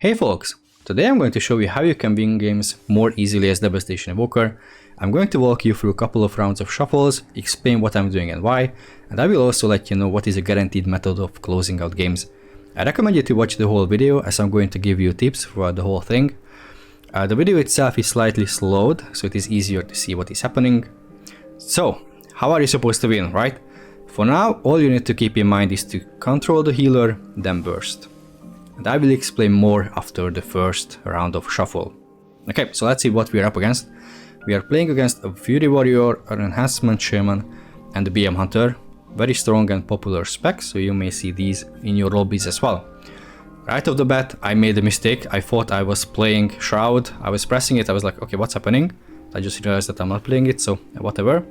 Hey folks, today I'm going to show you how you can win games more easily as Devastation Devoker. I'm going to walk you through a couple of rounds of shuffles, explain what I'm doing and why, and I will also let you know what is a guaranteed method of closing out games. I recommend you to watch the whole video as I'm going to give you tips throughout the whole thing. The video itself is slightly slowed, so it is easier to see what is happening. So, how are you supposed to win, right? For now, all you need to keep in mind is to control the healer, then burst. And I will explain more after the first round of shuffle. Okay, so let's see what we are up against. We are playing against a Fury Warrior, an Enhancement Shaman, and a BM Hunter. Very strong and popular specs, so you may see these in your lobbies as well. Right off the bat, I made a mistake. I thought I was playing Shroud. I was pressing it, I was like, okay, what's happening? I just realized that I'm not playing it, so whatever.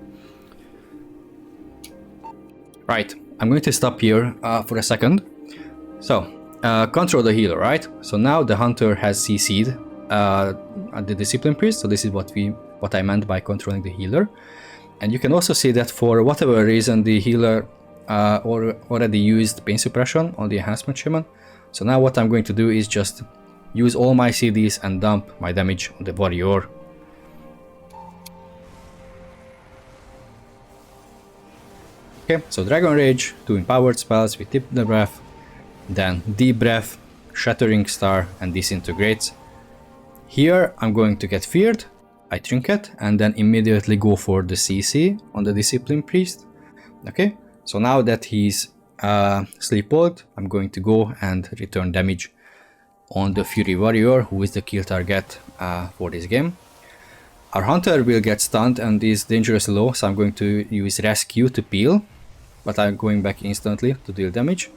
Right, I'm going to stop here for a second. So, control the healer, right? So now the hunter has CC'd the discipline priest, so this is what I meant by controlling the healer. And you can also see that for whatever reason the healer already used pain suppression on the enhancement shaman. So now what I'm going to do is just use all my CDs and dump my damage on the warrior. Okay, so Dragon Rage, 2 empowered spells, we tip the breath, then Deep Breath, Shattering Star, and Disintegrates. Here I'm going to get feared, I trinket, and then immediately go for the CC on the Discipline Priest. Okay, so now that he's sleepwalked, I'm going to go and return damage on the Fury Warrior, who is the kill target for this game. Our Hunter will get stunned and is dangerously low, so I'm going to use Rescue to peel, but I'm going back instantly to deal damage.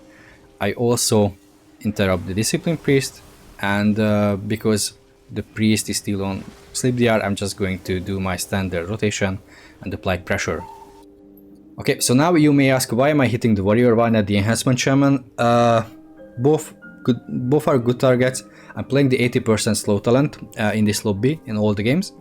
I also interrupt the Discipline Priest, and because the priest is still on sleep DR, I'm just going to do my standard rotation and apply pressure. Okay, so now you may ask, why am I hitting the warrior, why not the enhancement shaman? Both are good targets. I'm playing the 80% slow talent in this lobby in all the games,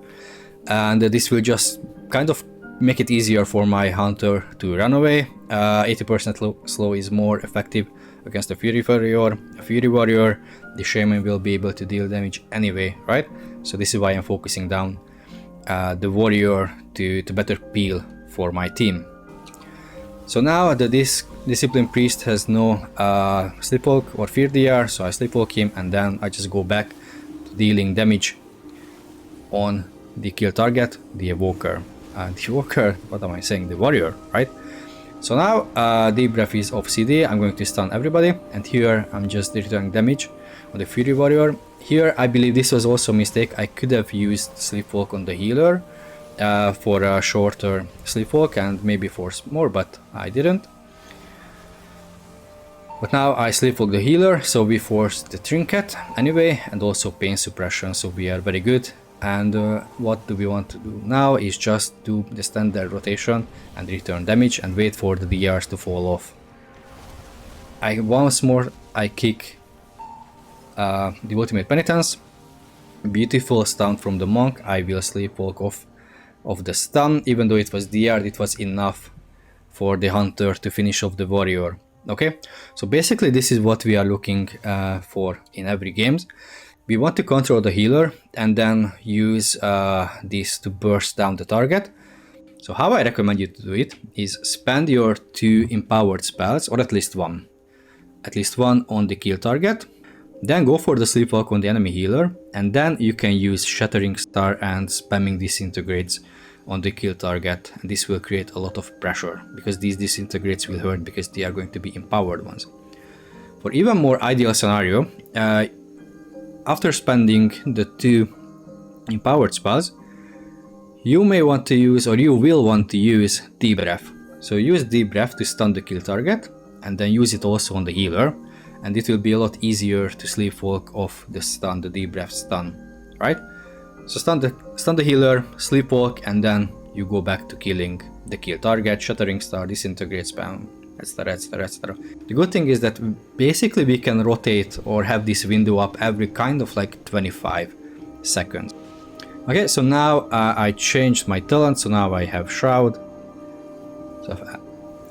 and this will just kind of make it easier for my hunter to run away. 80% slow is more effective against a Fury Warrior. The Shaman will be able to deal damage anyway, right? So this is why I'm focusing down the Warrior to better peel for my team. So now that this Discipline Priest has no Sleepwalk or Fear DR, so I Sleepwalk him and then I just go back to dealing damage on the kill target, the Devoker. What am I saying? The Warrior, right? So now Deep Breath is off CD, I'm going to stun everybody, and here I'm just returning damage on the Fury Warrior. Here I believe this was also a mistake. I could have used Sleepwalk on the healer for a shorter Sleepwalk and maybe force more, but I didn't. But now I Sleepwalk the healer, so we force the trinket anyway, and also pain suppression, so we are very good. And what do we want to do now is just do the standard rotation and return damage and wait for the DRs to fall off. Once more I kick the ultimate penitence. Beautiful stun from the monk. I will sleepwalk off of the stun. Even though it was DR'd, it was enough for the hunter to finish off the warrior. Okay, so basically this is what we are looking for in every game. We want to control the healer and then use this to burst down the target. So how I recommend you to do it is spend your 2 empowered spells, or at least one on the kill target. Then go for the sleepwalk on the enemy healer, and then you can use Shattering Star and spamming Disintegrates on the kill target. And this will create a lot of pressure, because these Disintegrates will hurt because they are going to be empowered ones. For even more ideal scenario, after spending the 2 empowered spells, you may want to use, or you will want to use, Deep Breath. So use Deep Breath to stun the kill target, and then use it also on the healer, and it will be a lot easier to sleepwalk off the Deep Breath stun, right? So stun the healer, sleepwalk, and then you go back to killing the kill target, Shattering Star, Disintegrate, spam, etc. The good thing is that basically we can rotate or have this window up every kind of like 25 seconds. Okay, so now I changed my talent, so now I have Shroud.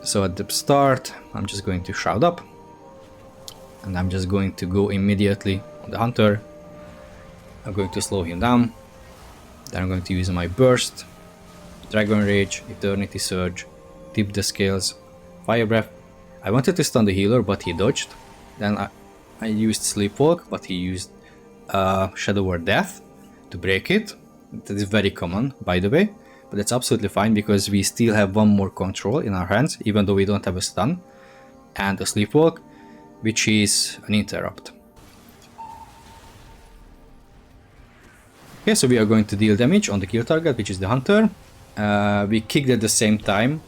So at the start I'm just going to Shroud up, and I'm just going to go immediately on the Hunter. I'm going to slow him down. Then I'm going to use my Burst, Dragon Rage, Eternity Surge, Tip the Scales, Fire Breath. I wanted to stun the healer, but he dodged. Then I used Sleepwalk, but he used Shadow or Death to break it. That is very common, by the way, but that's absolutely fine because we still have one more control in our hands, even though we don't have a stun, and a Sleepwalk, which is an interrupt. Okay, so we are going to deal damage on the kill target, which is the Hunter. We kicked at the same time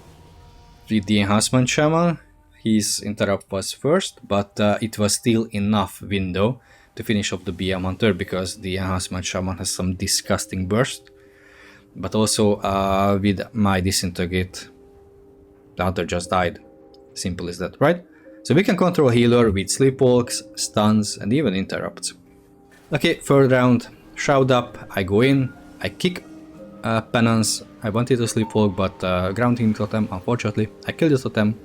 with the Enhancement Shaman. His interrupt was first, but it was still enough window to finish off the BM Hunter because the Enhancement Shaman has some disgusting burst. But also with my Disintegrate, the Hunter just died. Simple as that, right? So we can control healer with Sleepwalks, stuns, and even interrupts. Okay, third round, Shroud up, I go in, I kick Penance. I wanted to Sleepwalk, but grounding totem, unfortunately. I kill the totem.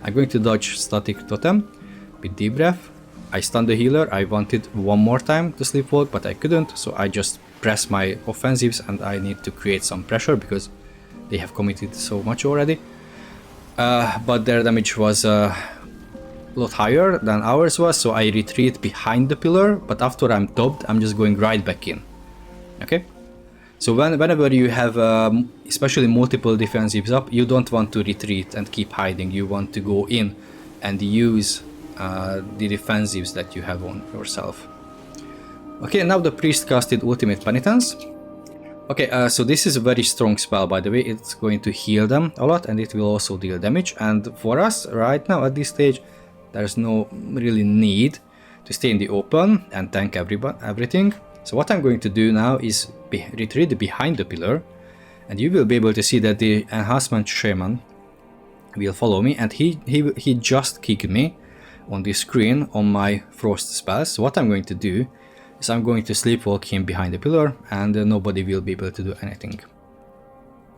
I'm going to dodge static totem with Deep Breath. I stun the healer. I wanted one more time to Sleepwalk, but I couldn't, so I just press my offensives and I need to create some pressure because they have committed so much already. But their damage was a lot higher than ours was, so I retreat behind the pillar, but after I'm topped, I'm just going right back in. Okay? So whenever you have especially multiple defensives up, you don't want to retreat and keep hiding. You want to go in and use the defensives that you have on yourself. Okay, now the priest casted Ultimate Penitence. Okay, so this is a very strong spell, by the way. It's going to heal them a lot and it will also deal damage. And for us right now at this stage, there's no really need to stay in the open and tank everything. So what I'm going to do now is retreat behind the pillar, and you will be able to see that the Enhancement Shaman will follow me, and he just kicked me on the screen on my Frost spells. So what I'm going to do is I'm going to Sleepwalk him behind the pillar, and nobody will be able to do anything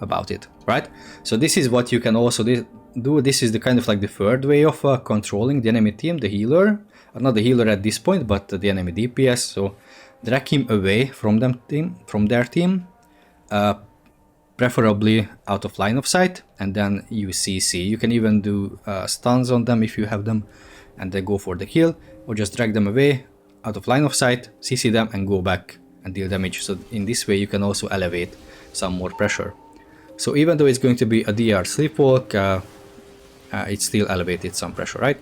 about it, right? So this is what you can also do. This is the kind of like the third way of controlling the enemy team, the healer. Not the healer at this point, but the enemy DPS. So drag him away from their team, preferably out of line of sight, and then use CC. You can even do stuns on them if you have them, and then go for the kill, or just drag them away out of line of sight, CC them, and go back and deal damage. So in this way you can also elevate some more pressure. So even though it's going to be a DR Sleepwalk, it still elevated some pressure, right?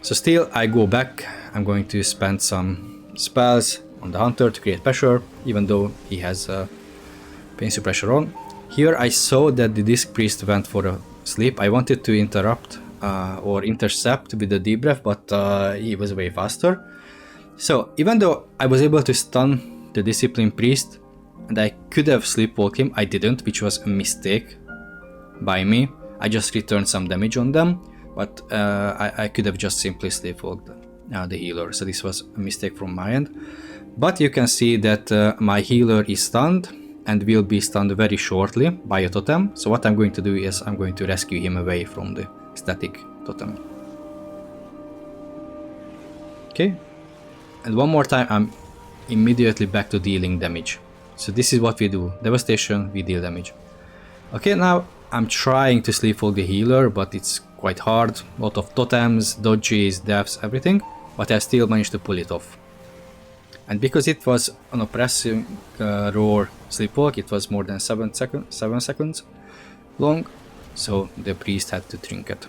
So still I go back. I'm going to spend some spells on the Hunter to create pressure, even though he has Pain Suppressor on. Here I saw that the Disc Priest went for a sleep. I wanted to interrupt or intercept with the Deep Breath, but he was way faster. So even though I was able to stun the Discipline Priest and I could have Sleepwalked him, I didn't, which was a mistake by me. I just returned some damage on them, but I could have just simply Sleepwalked the healer. So this was a mistake from my end. But you can see that my healer is stunned and will be stunned very shortly by a totem. So what I'm going to do is I'm going to rescue him away from the static totem. Okay, and one more time I'm immediately back to dealing damage. So this is what we do. Devastation, we deal damage. Okay, now I'm trying to Sleepwalk the healer, but it's quite hard. A lot of totems, dodges, deaths, everything. But I still managed to pull it off. And because it was an oppressive roar Sleepwalk, it was more than 7 seconds long. So the priest had to trinket.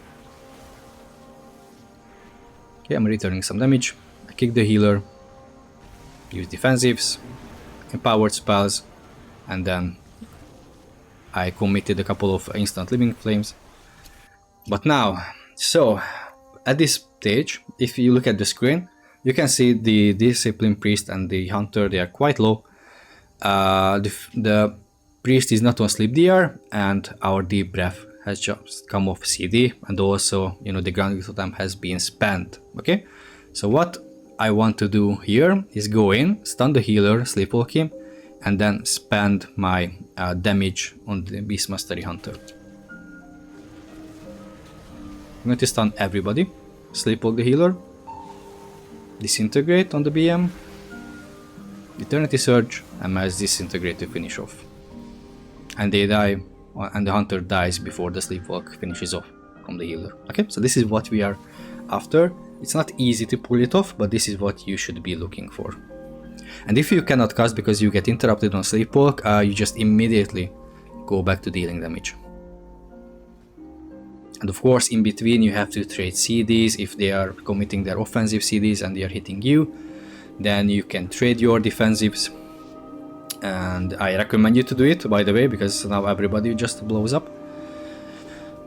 Okay, I'm returning some damage. I kick the healer, use defensives, empowered spells, and then I committed a couple of instant living flames. But now, so at this stage, if you look at the screen, you can see the Discipline Priest and the Hunter, they are quite low. The priest is not on sleep DR, and our Deep Breath has just come off CD, and also, you know, the grounding totem has been spent. Okay, so what I want to do here is go in, stun the healer, Sleepwalk him, and then spend my damage on the Beast Mastery Hunter. I'm going to stun everybody, Sleepwalk the healer, Disintegrate on the BM, Eternity Surge, and Mass Disintegrate to finish off. And they die, and the hunter dies before the Sleepwalk finishes off from the healer. Okay, so this is what we are after. It's not easy to pull it off, but this is what you should be looking for. And if you cannot cast because you get interrupted on Sleepwalk, you just immediately go back to dealing damage. And of course, in between you have to trade CDs. If they are committing their offensive CDs and they are hitting you, then you can trade your defensives. And I recommend you to do it, by the way, because now everybody just blows up.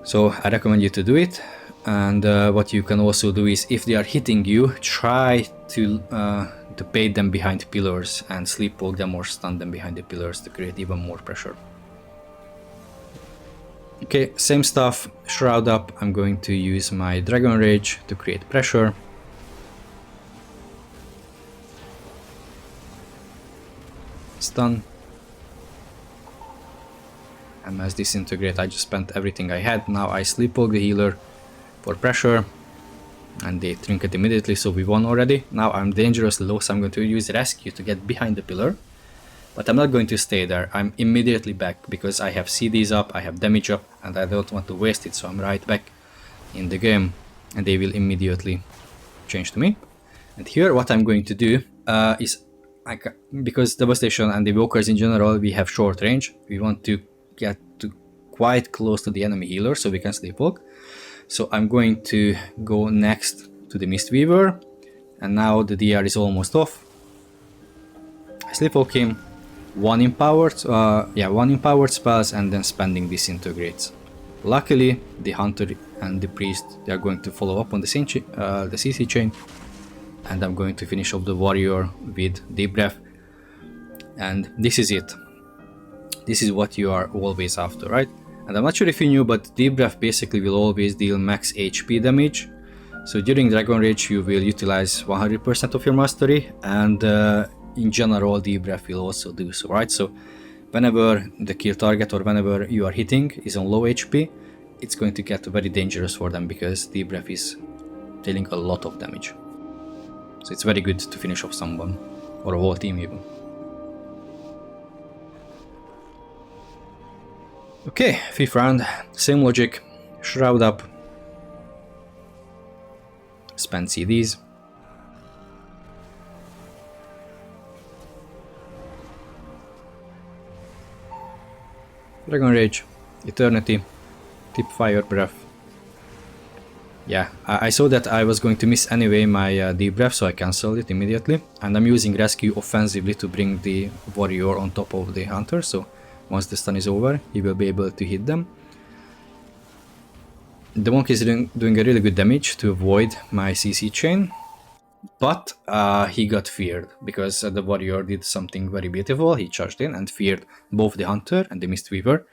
So I recommend you to do it. And what you can also do is, if they are hitting you, try to bait them behind pillars and sleepwalk them or stun them behind the pillars to create even more pressure. Okay, same stuff, Shroud up. I'm going to use my Dragon Rage to create pressure. Stun. And as Disintegrate, I just spent everything I had. Now I sleepwalk the healer for pressure. And they trinket immediately, so we won already. Now I'm dangerously low, so I'm going to use Rescue to get behind the pillar. But I'm not going to stay there. I'm immediately back because I have CDs up, I have damage up, and I don't want to waste it, so I'm right back in the game. And they will immediately change to me. And here what I'm going to do is, because Devastation and Devokers in general, we have short range. We want to get to quite close to the enemy healer so we can sleepwalk. So I'm going to go next to the Mistweaver, and now the DR is almost off. I sleepwalk him, one empowered spells, and then spending Disintegrates. Luckily, the Hunter and the Priest, they are going to follow up on the CC chain, and I'm going to finish off the Warrior with Deep Breath. And this is it. This is what you are always after, right? And I'm not sure if you knew, but Deep Breath basically will always deal max HP damage. So during Dragon Rage you will utilize 100% of your mastery, and in general Deep Breath will also do so, right? So whenever the kill target or whenever you are hitting is on low HP, it's going to get very dangerous for them because Deep Breath is dealing a lot of damage. So it's very good to finish off someone, or a whole team even. Okay, 5th round, same logic, Shroud up, spend CDs, Dragon Rage, Eternity, Tip Fire Breath. Yeah, I saw that I was going to miss anyway my Deep Breath, so I cancelled it immediately, and I'm using Rescue offensively to bring the Warrior on top of the Hunter, so once the stun is over, he will be able to hit them. The Monk is doing a really good damage to avoid my CC chain, but he got feared because the Warrior did something very beautiful. He charged in and feared both the Hunter and the Mistweaver.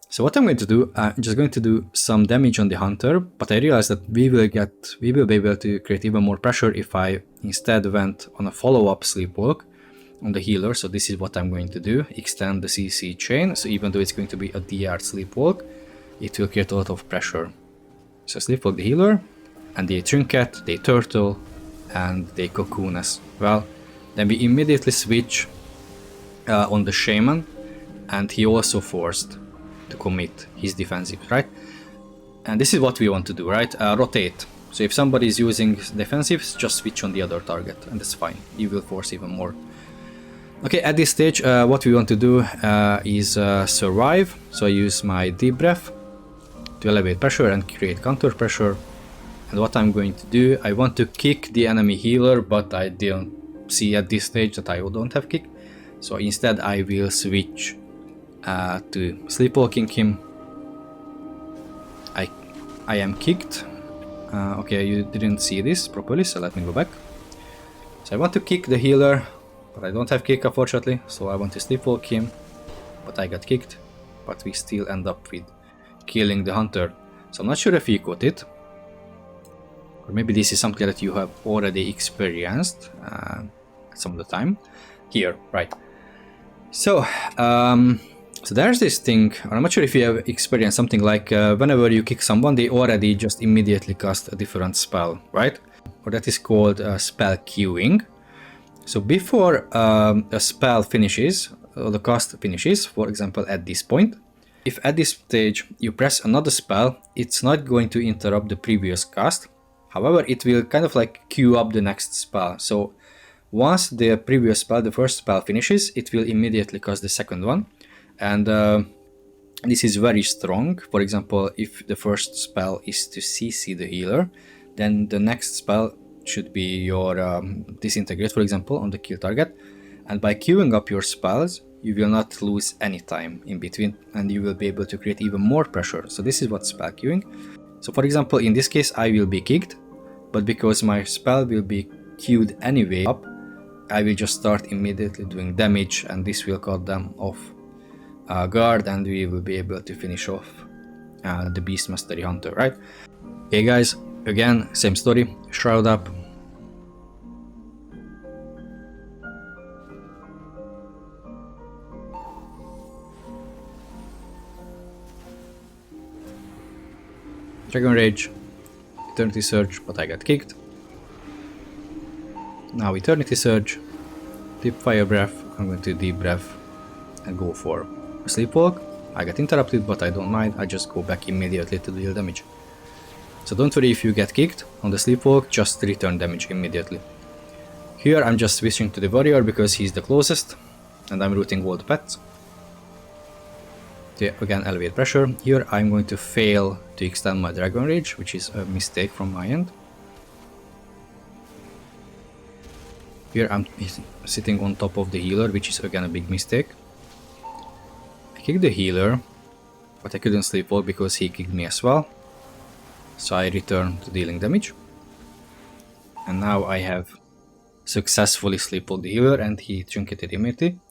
So what I'm going to do, I'm just going to do some damage on the Hunter, but I realized that we will be able to create even more pressure if I instead went on a follow-up Sleepwalk on the healer. So this is what I'm going to do, extend the CC chain, so even though it's going to be a DR sleepwalk, it will create a lot of pressure. So sleepwalk the healer, and they trinket, they turtle, and they cocoon as well. Then we immediately switch on the shaman, and he also forced to commit his defensive, right? And this is what we want to do, right? Rotate. So if somebody is using defensives, just switch on the other target, and that's fine. You will force even more. Okay, at this stage, what we want to do is survive. So I use my Deep Breath to elevate pressure and create counter pressure. And what I'm going to do, I want to kick the enemy healer, but I didn't see at this stage that I don't have kick. So instead I will switch to sleepwalking him. I am kicked. Okay, you didn't see this properly, so let me go back. So I want to kick the healer, but I don't have kick unfortunately, so I want to sleepwalk him, but I got kicked, but we still end up with killing the Hunter. So I'm not sure if he caught it, or maybe this is something that you have already experienced some of the time. Here, right. So, so there's this thing, I'm not sure if you have experienced something like whenever you kick someone, they already just immediately cast a different spell, right? or that is called spell queuing. So before a spell finishes, or the cast finishes, for example at this point, if at this stage you press another spell, it's not going to interrupt the previous cast. However, it will kind of like queue up the next spell. So once the previous spell, the first spell finishes, it will immediately cast the second one. And this is very strong. For example, if the first spell is to CC the healer, then the next spell should be your disintegrate, for example, on the kill target. And by queuing up your spells, you will not lose any time in between, and you will be able to create even more pressure. So this is what spell queuing. So for example, in this case, I will be kicked, but because my spell will be queued anyway up, I will just start immediately doing damage, and this will cut them off guard, and we will be able to finish off the Beast Mastery Hunter, right? Okay guys, again, same story, Shroud up. Dragon Rage, Eternity Surge, but I got kicked. Now Eternity Surge, Deep Fire Breath, I'm going to Deep Breath and go for a Sleepwalk. I got interrupted, but I don't mind, I just go back immediately to deal damage. So don't worry if you get kicked on the Sleepwalk, just return damage immediately. Here I'm just switching to the Warrior because he's the closest, and I'm rooting all the pets. Yeah, again, elevate pressure. Here I'm going to fail to extend my Dragon Rage, which is a mistake from my end. Here I'm sitting on top of the healer, which is again a big mistake. I kicked the healer, but I couldn't sleepwalk because he kicked me as well. So I return to dealing damage. And now I have successfully sleepwalked the healer, and he trinketed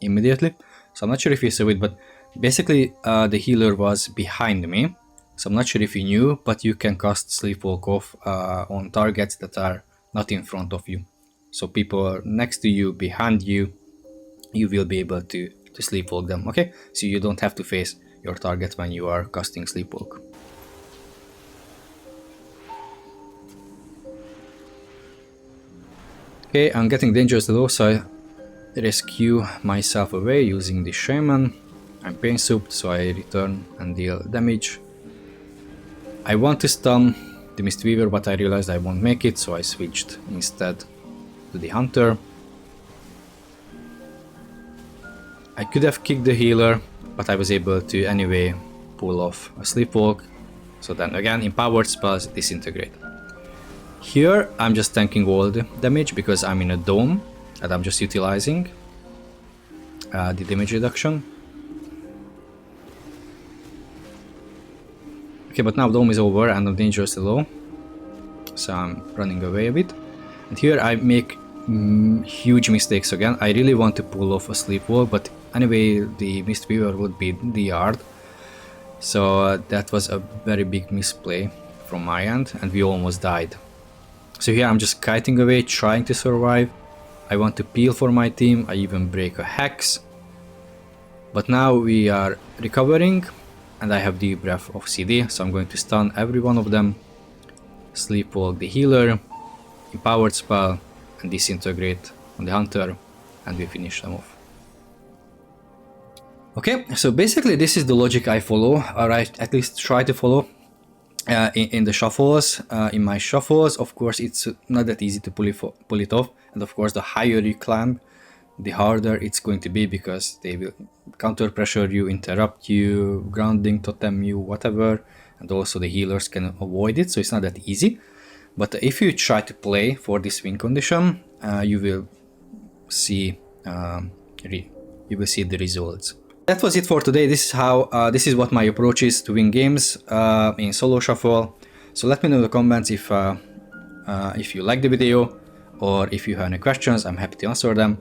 immediately. So I'm not sure if you saw it, but basically the healer was behind me. So I'm not sure if you knew, but you can cast Sleepwalk off on targets that are not in front of you. So people next to you, behind you, you will be able to Sleepwalk them, okay? So you don't have to face your target when you are casting Sleepwalk. Okay, I'm getting dangerously low, so I rescue myself away using the Shaman. I'm pain souped, so I return and deal damage. I want to stun the Mistweaver, but I realized I won't make it, so I switched instead to the Hunter. I could have kicked the healer, but I was able to anyway pull off a Sleepwalk. So then again, empowered spells, disintegrate. Here I'm just tanking all the damage because I'm in a dome and I'm just utilizing the damage reduction. Okay, but now dome is over and I'm dangerously low, so I'm running away a bit. And here I make huge mistakes again. I really want to pull off a Sleepwalk, but anyway the Mistweaver would be DR'd. So that was a very big misplay from my end, and we almost died. So here I'm just kiting away, trying to survive. I want to peel for my team, I even break a Hex. But now we are recovering, and I have Deep Breath of CD, so I'm going to stun every one of them, Sleepwalk the healer, empowered spell, and disintegrate on the Hunter, and we finish them off. Okay, so basically this is the logic I follow, or I at least try to follow in the shuffles. In my shuffles, of course, it's not that easy to pull it off, and of course the higher you climb, the harder it's going to be, because they will counter pressure you, interrupt you, grounding totem you, whatever, and also the healers can avoid it, so it's not that easy. But if you try to play for this win condition, you will see the results. That was it for today. This is what my approach is to win games in solo shuffle. So let me know in the comments if you like the video, or if you have any questions. I'm happy to answer them.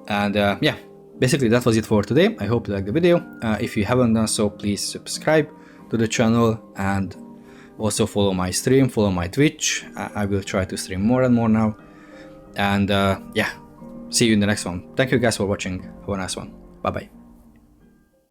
And yeah, basically that was it for today. I hope you liked the video. If you haven't done so, please subscribe to the channel, and also follow my stream, follow my Twitch. I will try to stream more and more now. And yeah, see you in the next one. Thank you guys for watching. Have a nice one. Bye bye.